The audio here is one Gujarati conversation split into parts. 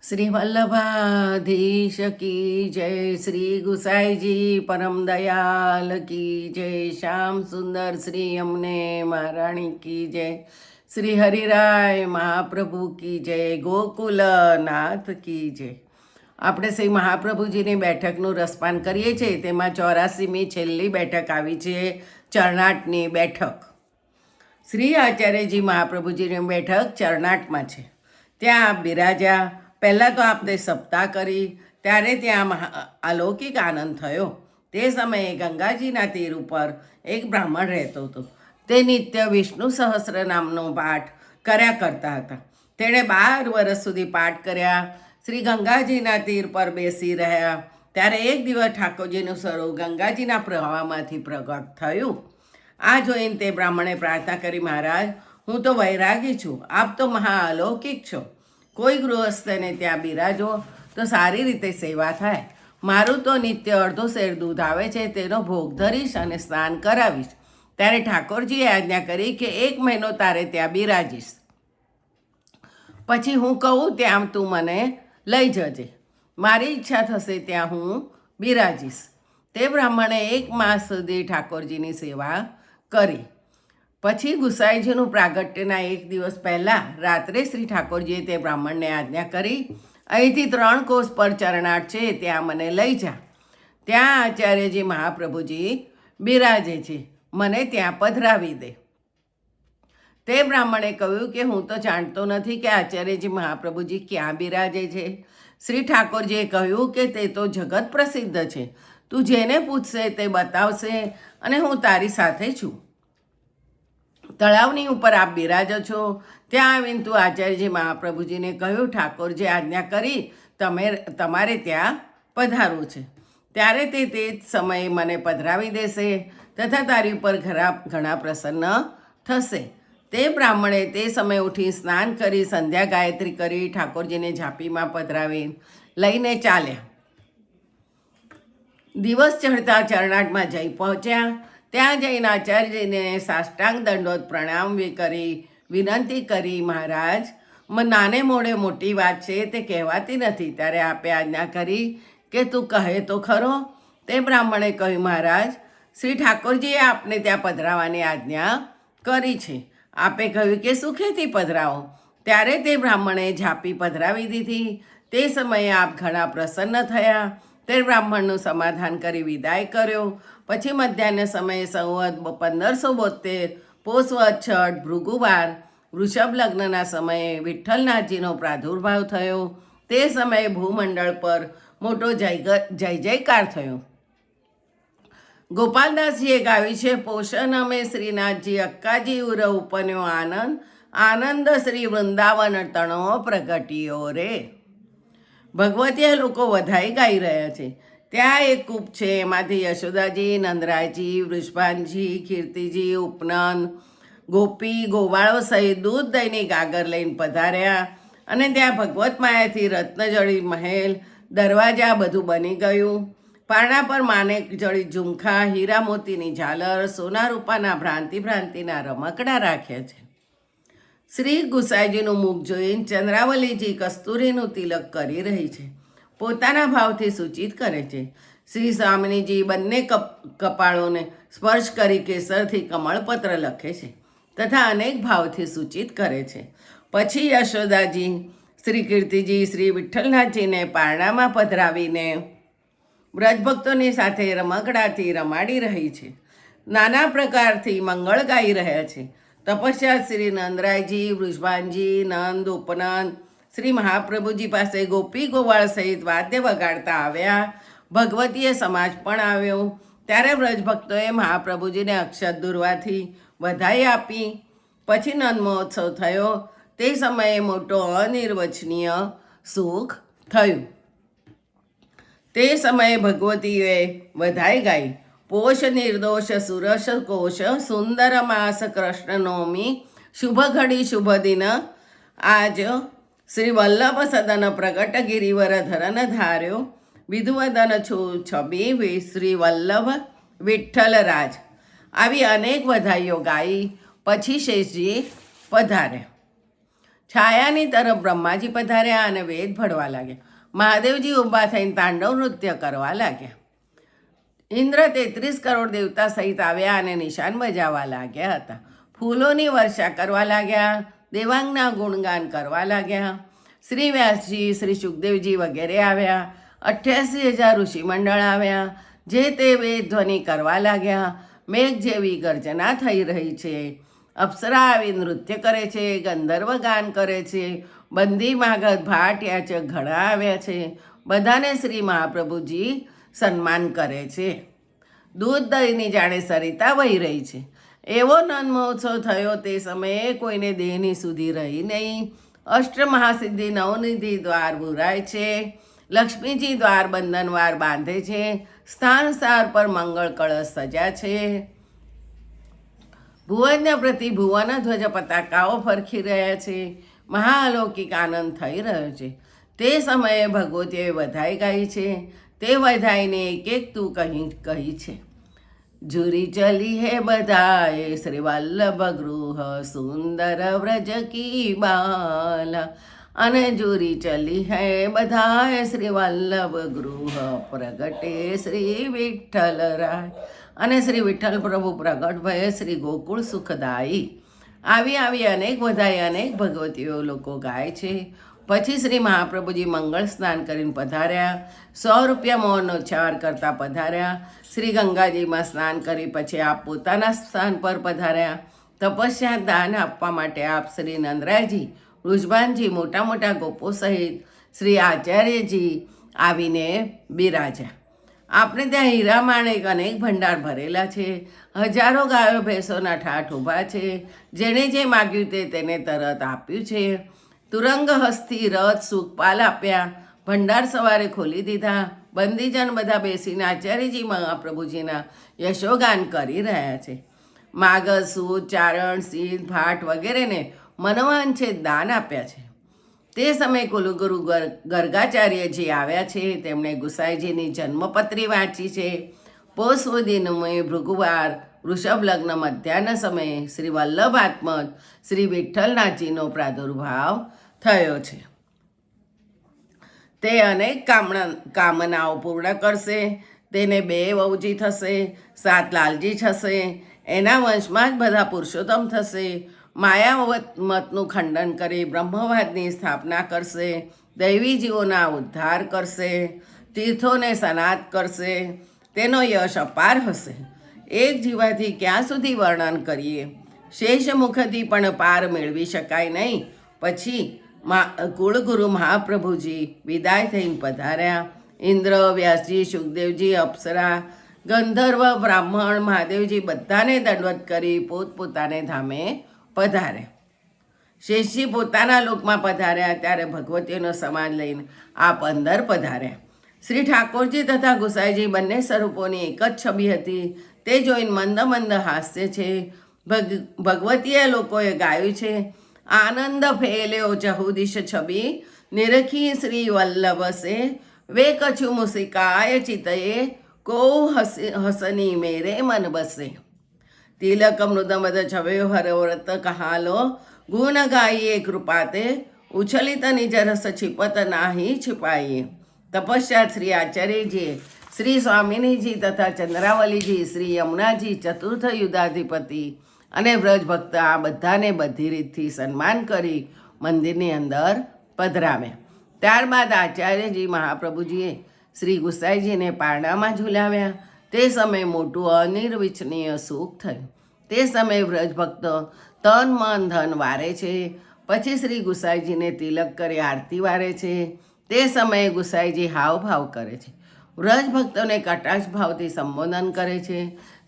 શ્રી વલ્લભાધીશ કી જય, શ્રી ગુસાઈજી પરમ દયાલ કી જય, શ્યામ સુંદર શ્રી અમને મહારાણી કી જય, શ્રી હરિરાય મહાપ્રભુ કી જય, ગોકુલનાથ કી જય. આપણે શ્રી મહાપ્રભુજીની બેઠકનું રસપાન કરીએ છીએ. તેમાં 84મી છેલ્લી બેઠક આવી છે, ચરણાટની બેઠક. શ્રી આચાર્યજી મહાપ્રભુજીની બેઠક ચરણાટમાં છે. ત્યાં આપ બિરાજ્યા. પહેલાં તો આપને સપ્તાહ કરી, ત્યારે ત્યાં અલૌકિક આનંદ થયો. તે સમયે ગંગાજીના તીર ઉપર એક બ્રાહ્મણ રહેતો હતો. તે નિત્ય વિષ્ણુ સહસ્ર નામનો પાઠ કર્યા કરતા હતા. તેણે 12 વર્ષ સુધી પાઠ કર્યા. શ્રી ગંગાજીના તીર પર બેસી રહ્યા. ત્યારે એક દિવસ ઠાકોરજીનું સ્વરૂપ ગંગાજીના પ્રવાહમાંથી પ્રગટ થયું. આ જોઈને તે બ્રાહ્મણે પ્રાર્થના કરી, મહારાજ, હું તો વૈરાગી છું, આપ તો મહા અલૌકિક છો. કોઈ ગૃહસ્થને ત્યાં બિરાજો તો સારી રીતે સેવા થાય. મારું તો નિત્ય અડધો શેર દૂધ આવે છે, તેનો ભોગ ધરીશ અને સ્નાન કરાવીશ. ત્યારે ઠાકોરજીએ આજ્ઞા કરી કે 1 મહિનો તારે ત્યાં બિરાજીશ. પછી હું કહું ત્યાં તું મને લઈ જજે. મારી ઈચ્છા થશે ત્યાં હું બિરાજીશ. તે બ્રાહ્મણે 1 માસ સુધી ઠાકોરજીની સેવા કરી. પછી ગુસાઈજીનું પ્રાગટ્યના 1 દિવસ પહેલાં રાત્રે શ્રી ઠાકોરજીએ તે બ્રાહ્મણને આજ્ઞા કરી, અહીંથી 3 કોસ પર ચરણાટ છે, ત્યાં મને લઈ જા. ત્યાં આચાર્યજી મહાપ્રભુજી બિરાજે છે, મને ત્યાં પધરાવી દે. તે બ્રાહ્મણે કહ્યું કે હું તો જાણતો નથી કે આચાર્યજી મહાપ્રભુજી ક્યાં બિરાજે છે. શ્રી ઠાકોરજીએ કહ્યું કે તે તો જગત પ્રસિદ્ધ છે, તું જેને પૂછશે તે બતાવશે અને હું તારી સાથે છું. તળાવની ઉપર આપ બિરાજો છો. ત્યાં આવીને તું આચાર્યજી મહાપ્રભુજીને કહ્યું, ઠાકોરજી આજ્ઞા કરી તમારે ત્યાં પધારવું છે. ત્યારે તે જ સમયે મને પધરાવી દેશે તથા તારી ઉપર ઘણા પ્રસન્ન થશે. તે બ્રાહ્મણે તે સમયે ઉઠી સ્નાન કરી, સંધ્યા ગાયત્રી કરી, ઠાકોરજીને ઝાંપીમાં પધરાવી લઈને ચાલ્યા. દિવસ ચઢતા ચરણાટમાં જઈ પહોંચ્યા. ત્યાં જઈને આચાર્યજીને સાષ્ટાંગ દંડોત પ્રણામ કરી વિનંતી કરી, મહારાજ, નાને મોડે મોટી વાત છે, તે કહેવાતી નથી. ત્યારે આપે આજ્ઞા કરી કે તું કહે તો ખરો. તે બ્રાહ્મણે કહ્યું, મહારાજ, શ્રી ઠાકોરજીએ આપને ત્યાં પધરાવવાની આજ્ઞા કરી છે. આપે કહ્યું કે સુખેથી પધરાવો. ત્યારે તે બ્રાહ્મણે ઝાંપી પધરાવી દીધી. તે સમયે આપ ઘણા પ્રસન્ન થયા. તે બ્રાહ્મણનું સમાધાન કરી વિદાય કર્યો. પછી મધ્યાહ્ન સમયે સંવત 1572 પોષ વદ છઠ ભૃગુવાર વૃષભ લગ્નના સમયે વિઠ્ઠલનાથજીનો પ્રાદુર્ભાવ થયો. તે સમયે ભૂમંડળ પર મોટો જય જયકાર થયો. ગોપાલદાસજીએ ગાવી છે, પોષણ અમે શ્રીનાથજી અક્કાજી ઉર ઉપન્યો આનંદ, આનંદ શ્રી વૃંદાવન તણો પ્રગટ્યો રે. ભગવતીએ લોકો વધાઈ ગાઈ રહ્યા છે. ત્યાં એક કૂપ છે, એમાંથી યશોદાજી, નંદરાયજી, વૃષભાનજી, કીર્તિજી, ઉપનંદ, ગોપી ગોવાળો સહિત દૂધ દહીંની ગાગર લઈને પધાર્યા. અને ત્યાં ભગવત માયાથી રત્નજડિત મહેલ, દરવાજા બધું બની ગયું. પારણા પર માનેક જડિત ઝુમખા, હીરા મોતીની ઝાલર, સોના રૂપાના ભ્રાંતિના રમકડા રાખ્યા છે. શ્રી ગુસાઈજીનું મુખ જોઈને ચંદ્રાવલીજી કસ્તુરીનું તિલક કરી રહી છે. પોતાના ભાવથી સૂચિત કરે છે. શ્રી સ્વામિનીજી બંને કપાળોને સ્પર્શ કરી કેસરથી કમળપત્ર લખે છે તથા અનેક ભાવથી સૂચિત કરે છે. પછી યશોદાજી શ્રી કીર્તિજી શ્રી વિઠ્ઠલનાથજીને પારણામાં પધરાવીને વ્રજભક્તોની સાથે રમકડાથી રમાડી રહી છે. નાના પ્રકારથી મંગળ ગાઈ રહ્યા છે. તપસ્યા શ્રી નંદરાયજી, વૃષભાનજી, નંદ, ઉપનંદ શ્રી મહાપ્રભુજી પાસે ગોપી ગોવાળ સહિત વાદ્ય વગાડતા આવ્યા. ભગવતીએ સમાજ પણ આવ્યો. ત્યારે વ્રજભક્તોએ મહાપ્રભુજીને અક્ષત દુર્વાથી વધાઈ આપી. પછી નંદ મહોત્સવ થયો. તે સમયે મોટો અનિર્વચનીય સુખ થયું. તે સમયે ભગવતીએ વધાઈ ગાઈ, પોષ નિર્દોષ સુરસ કોશ, સુંદર માસ કૃષ્ણ નવમી, શુભ ઘડી શુભ દિન, આજ શ્રી વલ્લભ સદન પ્રગટ ગિરિવર ધરન ધાર્યો, વિધુવદન છબી શ્રી વલ્લભ વિઠ્ઠલ રાજ. આવી અનેક વધાઈઓ ગાઈ. પછી શેષજી પધારે. છાયાની તરફ બ્રહ્માજી પધાર્યા અને વેદ ભળવા લાગ્યા. મહાદેવજી ઊભા થઈને તાંડવ નૃત્ય કરવા લાગ્યા. ઇન્દ્ર 33 કરોડ દેવતા સહિત આવ્યા અને નિશાન બજાવવા લાગ્યા હતા. ફૂલોની વર્ષા કરવા લાગ્યા, દેવાંગના ગુણગાન કરવા લાગ્યા. શ્રી વ્યાસજી, શ્રી સુખદેવજી વગેરે આવ્યા. 88,000 ઋષિમંડળ આવ્યા, જે તે વેદ ધ્વનિ કરવા લાગ્યા. મેઘ જેવી ગર્જના થઈ રહી છે. અપ્સરા આવી નૃત્ય કરે છે, ગંધર્વ ગાન કરે છે, બંદી માગધ ભાટ યાચક ઘણા આવ્યા છે. બધાને શ્રી મહાપ્રભુજી સન્માન કરે છે. દૂધ દહીંની જાણે સરિતા વહી રહી છે. એવો નંદ મહોત્સવ થયો. તે સમયે કોઈને દેહની સુધી રહી નહીં. અષ્ટમહાસિદ્ધિ નવનિધિ દ્વાર ભૂરાય છે. લક્ષ્મીજી દ્વાર બંધનવાર બાંધે છે. સ્થાન સ્થાન પર મંગળ કળશ સજા છે. ભુવન પ્રતિ ભુવન ધ્વજ પતાકાઓ ફરકી રહ્યા છે. મહાઅલૌકિક આનંદ થઈ રહ્યો છે. તે સમયે ભગવતીએ વધાઈ ગાઈ છે. તે વધાઈને એક એક તું કહી છે. ઝુરી ચલી હે બધાએ શ્રી વલ્લભ ગૃહ સુંદર વ્રજ કી બાલા. અને ઝુરી ચલી હે બધાએ શ્રી વલ્લભ ગૃહ પ્રગટે શ્રી વિઠ્ઠલ રાય. અને શ્રી વિઠ્ઠલ પ્રભુ પ્રગટ ભયે શ્રી ગોકુળ સુખદાયી. આવી અનેક વધાઈ અનેક ભગવતીઓ લોકો ગાય છે. પછી શ્રી મહાપ્રભુજી મંગળ સ્નાન કરીને પધાર્યા. 100 રૂપિયા મોહનનો ઉચ્ચાર કરતા પધાર્યા. શ્રી ગંગાજીમાં સ્નાન કરી પછી આપ પોતાના સ્થાન પર પધાર્યા. તપસ્યા દાન આપવા માટે આપ શ્રી નંદરાયજી, વૃષભાનજી, મોટા મોટા ગોપો સહિત શ્રી આચાર્યજી આવીને બિરાજ્યા. આપણે ત્યાં હીરા માણેક અનેક ભંડાર ભરેલા છે. હજારો ગાયો ભેંસોના ઠાઠ ઊભા છે. જેણે જે માગ્યું તે તેને તરત આપ્યું છે. તુરંગ હસ્તી રથ સુખપાલ આપ્યા. ભંડાર સવારે ખોલી દીધા. બંદીજન બધા બેસીને આચાર્યજી મહાપ્રભુજીના યશોગાન કરી રહ્યા છે. માગધ, સૂત, ચારણ, સિદ્ધ, ભાટ વગેરેને મનોવાંછિત દાન આપ્યા છે. તે સમયે કુલગુરુ ગર્ગાચાર્યજી આવ્યા છે. તેમણે ગુસાઈજીની જન્મપત્રી વાંચી છે. પોષ સુદીનમય ભૃગુવાર વૃષભ લગ્ન મધ્યાહન સમયે શ્રી વલ્લભાત્મજ શ્રી વિઠ્ઠલનાથજીનો પ્રાદુર્ભાવ થયો છે. તે અનેક કામનાઓ પૂર્ણ કરશે. તેને 2 વહુજી થશે, 7 લાલજી થશે. એના વંશમાં જ બધા પુરુષોત્તમ થશે. માયાવત મતનું ખંડન કરી બ્રહ્મવાદની સ્થાપના કરશે. દૈવી જીવોના ઉદ્ધાર કરશે. તીર્થોને સનાત કરશે. તેનો યશ અપાર હશે. એક જીવાથી ક્યાં સુધી વર્ણન કરીએ? શેષ મુખથી પણ પાર મેળવી શકાય નહીં. પછી કુળગુરુ મહાપ્રભુજી વિદાય થઈને પધાર્યા. ઇન્દ્ર, વ્યાસજી, સુખદેવજી, અપ્સરા, ગંધર્વ, બ્રાહ્મણ, મહાદેવજી બધાને દંડવત કરી પોતપોતાને ધામે પધાર્યા. શેષજી પોતાના લોકમાં પધાર્યા ત્યારે ભગવતીઓનો સમાજ લઈને આપ અંદર પધાર્યા. શ્રી ઠાકોરજી તથા ગુસાઈજી બંને સ્વરૂપોની એક જ છબી હતી. તે જોઈને મંદ મંદ હાસ્ય છે. ભગવતીએ લોકોએ ગાયું છે. આનંદ ફેલ્યો ચહુદિશ છબી નિરખી શ્રી વલ્લભ સે. વે કછુ મુસિકાય ચિતયે કો હસની મેરે મન બસે. તિલક મૃદમદ છવ્યો હરવ્રત કહાલો ગુણ ગાઈએ કૃપાતે. ઉછલિત નિજ રસ છિપત નાહી છિપાઈએ. તપસ્યા શ્રી આચાર્યજીએ શ્રી સ્વામિનીજી તથા ચંદ્રાવલીજી, શ્રી યમુનાજી, ચતુર્થ યુદ્ધાધિપતિ અને વ્રજ ભક્ત આ બધાને બધી રીતથી સન્માન કરી મંદિરની અંદર પધરાવ્યા. ત્યારબાદ આચાર્યજી મહાપ્રભુજીએ શ્રી ગુસાઈજીને પારણામાં ઝુલાવ્યા. તે સમયે મોટું અનિર્વચનીય સુખ થયું. તે સમયે વ્રજ ભક્તો તન મન ધન વારે છે. પછી શ્રી ગુસાઈજીને તિલક કરી આરતી વારે છે. તે સમયે ગુસાઈજી હાવભાવ કરે છે. વ્રજ ભક્તોને કટાક્ષ ભાવથી સંબોધન કરે છે.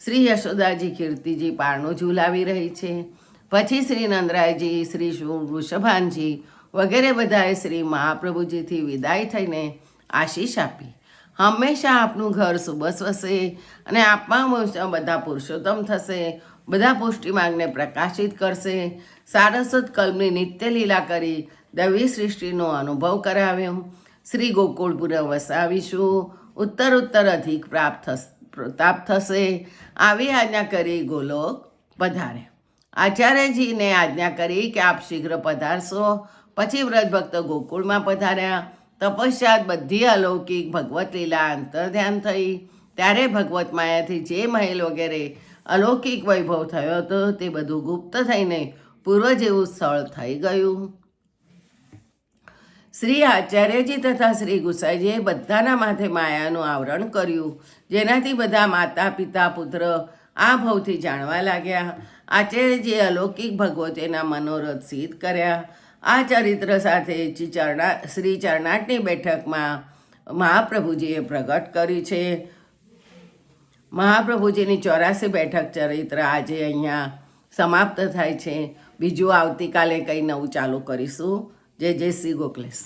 શ્રી યશોદાજી કીર્તિજી પારણું ઝુલાવી રહી છે. પછી શ્રી નંદરાયજી, શ્રી વૃષભાનજી વગેરે બધાએ શ્રી મહાપ્રભુજીથી વિદાય થઈને આશીષ આપી. હંમેશા આપનું ઘર સુબસ વસે અને આપમાં બધા પુરુષોત્તમ થશે. બધા પુષ્ટિમાર્ગને પ્રકાશિત કરશે. સારસ્વત કલ્પની નિત્ય લીલા કરી દૈવી સૃષ્ટિનો અનુભવ કરાવ્યો. શ્રી ગોકુળપુર વસાવીશું. ઉત્તર અધિક પ્રતાપ થશે. આવી આજ્ઞા કરી ગોલોક પધારે. આચાર્યજીને આજ્ઞા કરી કે આપ શીઘ્ર પધારશો. પછી વ્રજભક્તો ગોકુળમાં પધાર્યા. તપશ્ચાત બધી અલૌકિક ભગવત લીલા અંતર્ધ્યાન થઈ. ત્યારે ભગવત માયાથી જે મહેલ વગેરે અલૌકિક વૈભવ થયો હતો તે બધું ગુપ્ત થઈને પૂર્વ જેવું સ્થળ થઈ ગયું. શ્રી આચાર્યજી તથા શ્રી ગુસાઈજીએ બધાના માથે માયાનું આવરણ કર્યું, જેનાથી બધા માતા પિતા પુત્ર આ ભવથી જાણવા લાગ્યા. આચાર્યજીએ અલૌકિક ભગવતીના મનોરથ સિદ્ધ કર્યા. આ ચરિત્ર સાથે શ્રી ચરણાટની બેઠકમાં મહાપ્રભુજીએ પ્રગટ કર્યું છે. મહાપ્રભુજીની 84 બેઠક ચરિત્ર આજે અહીંયા સમાપ્ત થાય છે. બીજું આવતીકાલે કંઈ નવું ચાલુ કરીશું. જય જય શ્રી ગોકલેશ.